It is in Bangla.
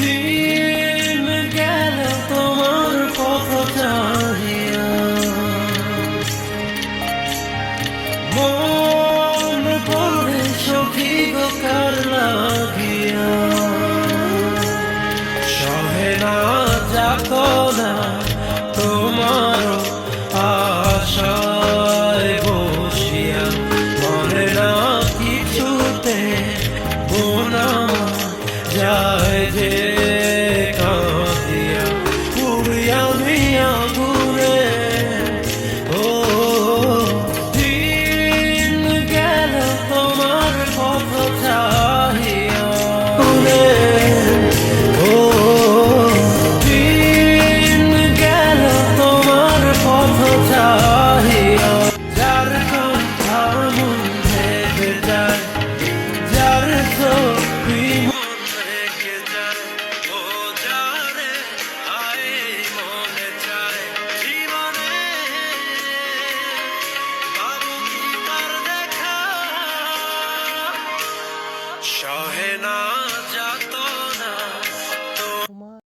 দিন গেল তোমার পথ চাহিয়া, মন পড়ে সখী গো কার লাগিয়া, সহে না যাতনা তোমার আশায় বসিয়া, মনে না কিছুতে বোনা যায় যে কাঁদিয়া, পুড়িয়া মিয়া ঘুরে। ও দিন গেল তোমার পথ চাহিয়া, ও দিন গেল তোমার পথ চাহিয়া, যার কথা মন ভেবে যায়, যার ছবি মন রেখে যায়, ও যারে আয় মনে চায় জীবনে পাবো কি তার দেখা, সহে না যা